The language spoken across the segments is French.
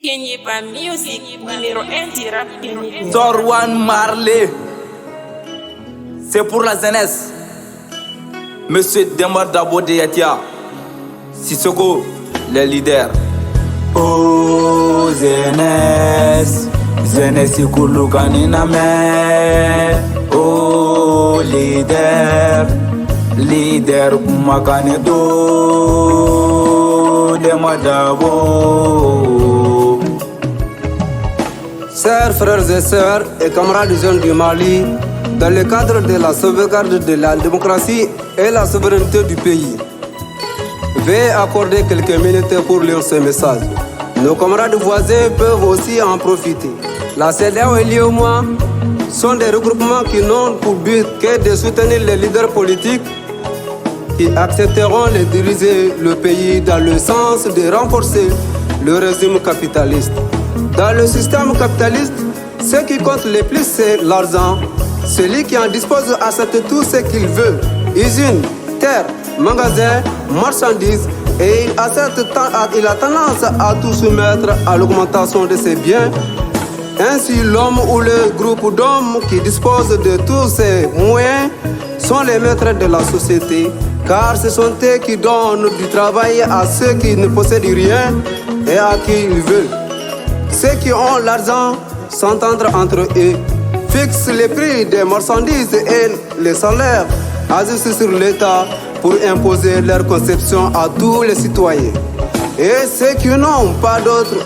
Kenyepa Music, numéro 1 du rap Kenyepa. Torwan Marley, c'est pour la jeunesse. Monsieur Demar Dabo de Yatia, Sissoko, les leaders. Oh jeunesse, jeunesse ikulu kanina me. Oh leader, leader kumakane do Demar Dabo. Chers frères et sœurs et camarades des jeunes du Mali, dans le cadre de la sauvegarde de la démocratie et la souveraineté du pays, veuillez accorder quelques minutes pour lire ce message. Nos camarades voisins peuvent aussi en profiter. La CEDEAO et l'IOMOA sont des regroupements qui n'ont pour but que de soutenir les leaders politiques qui accepteront de diriger le pays dans le sens de renforcer le régime capitaliste. Dans le système capitaliste, ce qui compte le plus, c'est l'argent. Celui qui en dispose achète tout ce qu'il veut. Usines, terres, magasins, marchandises. Et il a tendance à tout soumettre à l'augmentation de ses biens. Ainsi, l'homme ou le groupe d'hommes qui disposent de tous ces moyens sont les maîtres de la société. Car ce sont eux qui donnent du travail à ceux qui ne possèdent rien et à qui ils veulent. Ceux qui ont l'argent s'entendent entre eux, fixent les prix des marchandises et les salaires, agissent sur l'État pour imposer leur conception à tous les citoyens. Et ceux qui n'ont pas d'autre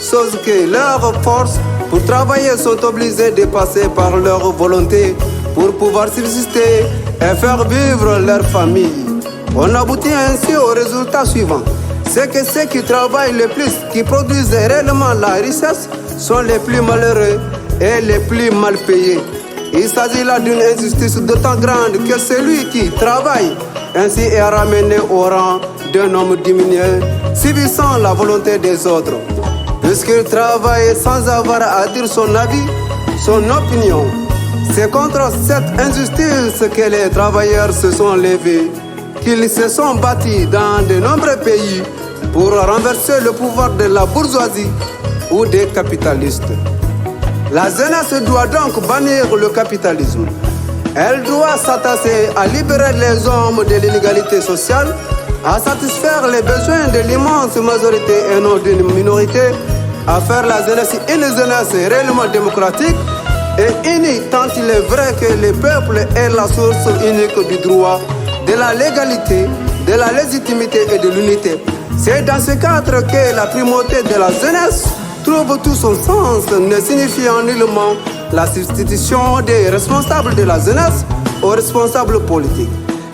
chose que leur force pour travailler sont obligés de passer par leur volonté pour pouvoir subsister et faire vivre leur famille. On aboutit ainsi au résultat suivant. C'est que ceux qui travaillent le plus, qui produisent réellement la richesse, sont les plus malheureux et les plus mal payés. Il s'agit là d'une injustice d'autant grande que celui qui travaille ainsi est ramené au rang d'un homme diminué, subissant la volonté des autres. Puisqu'il travaille sans avoir à dire son avis, son opinion. C'est contre cette injustice que les travailleurs se sont levés, qu'ils se sont bâtis dans de nombreux pays pour renverser le pouvoir de la bourgeoisie ou des capitalistes. La jeunesse doit donc bannir le capitalisme. Elle doit s'attacher à libérer les hommes de l'inégalité sociale, à satisfaire les besoins de l'immense majorité et non d'une minorité, à faire la jeunesse une jeunesse réellement démocratique et unie, tant il est vrai que le peuple est la source unique du droit, de la légalité, de la légitimité et de l'unité. C'est dans ce cadre que la primauté de la jeunesse trouve tout son sens, ne signifiant nullement la substitution des responsables de la jeunesse aux responsables politiques.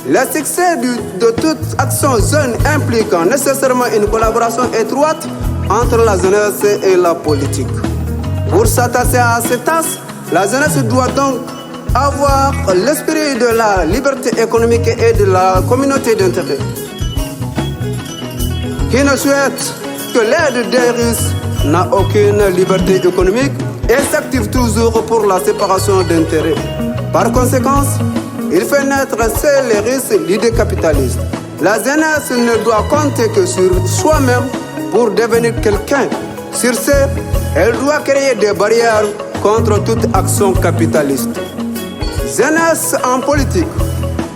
Le succès de toute action jeune implique nécessairement une collaboration étroite entre la jeunesse et la politique. Pour s'attacher à cette tâche, la jeunesse doit donc avoir l'esprit de la liberté économique et de la communauté d'intérêt, qui ne souhaite que l'aide des riches, n'a aucune liberté économique et s'active toujours pour la séparation d'intérêts. Par conséquent, il fait naître chez les riches l'idée capitaliste. La jeunesse ne doit compter que sur soi-même pour devenir quelqu'un. Sur ce, elle doit créer des barrières contre toute action capitaliste. Jeunesse en politique.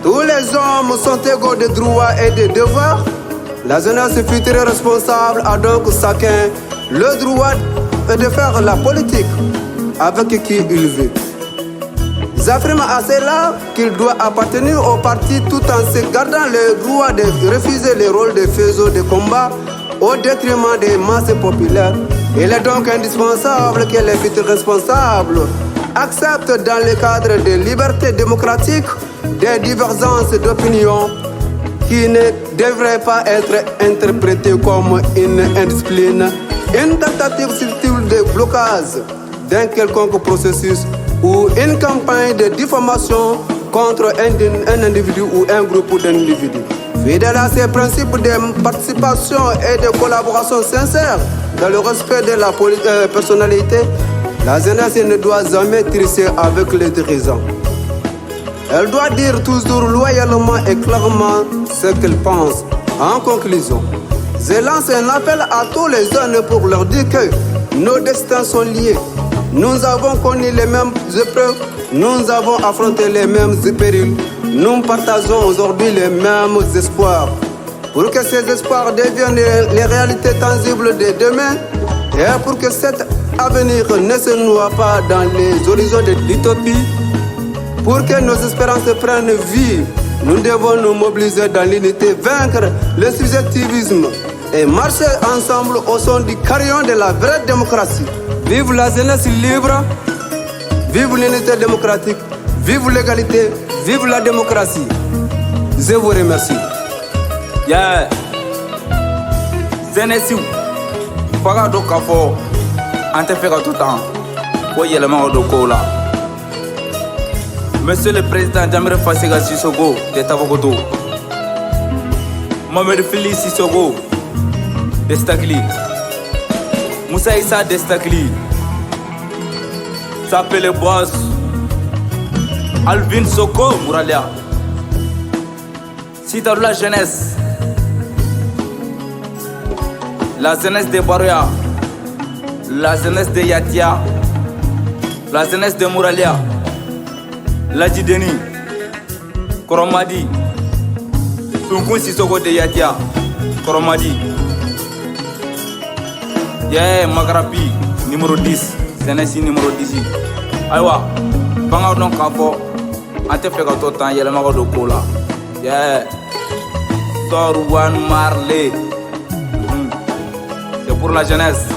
Tous les hommes sont égaux de droits et de devoirs. La jeunesse future responsable a donc chacun le droit de faire la politique avec qui il veut. J'affirme à cela qu'il doit appartenir au parti tout en se gardant le droit de refuser le rôle de faisceau de combat au détriment des masses populaires. Il est donc indispensable que les futurs responsables acceptent dans le cadre des libertés démocratiques des divergences d'opinion qui ne devraient pas être interprétées comme une indiscipline, une tentative subtile de blocage d'un quelconque processus ou une campagne de diffamation contre un individu ou un groupe d'individus. Fidèle à ces principes de participation et de collaboration sincère dans le respect de la personnalité, la jeunesse ne doit jamais tricher avec les dirigeants. Elle doit dire toujours loyalement et clairement ce qu'elle pense. En conclusion, Je lance un appel à tous les jeunes pour leur dire que nos destins sont liés. Nous avons connu les mêmes épreuves, nous avons affronté les mêmes périls. Nous partageons aujourd'hui les mêmes espoirs. Pour que ces espoirs deviennent les réalités tangibles de demain et pour que cet avenir ne se noie pas dans les horizons de l'utopie, pour que nos espérances prennent vie, nous devons nous mobiliser dans l'unité, vaincre le subjectivisme et marcher ensemble au son du carillon de la vraie démocratie. Vive la jeunesse libre, vive l'unité démocratique, vive l'égalité, vive la démocratie. Je vous remercie. Yeah. Jeunesse, faga do kafo, ante fega tout temps. Ko yelema do kola. Monsieur le Président Jamil Fasiga Sissoko de Tabakoto, Mohamed Fili Sissoko de Stakli, Moussa Issa de Stakli, s'appelle le boss Alvin Soko Mouralia, cité de la jeunesse de Baroya, la jeunesse de Yatia, la jeunesse de Mouralia, Ladji Deni, Koromadi, Sunkun Sissoko de Yatia, Koromadi, yeah, Magrapi, numéro 10, jeunesse numéro 10. Aïwa, Banga don Kafo, ante fega totan yelema do kola. Yeah, Sorwan Marley, c'est pour la jeunesse.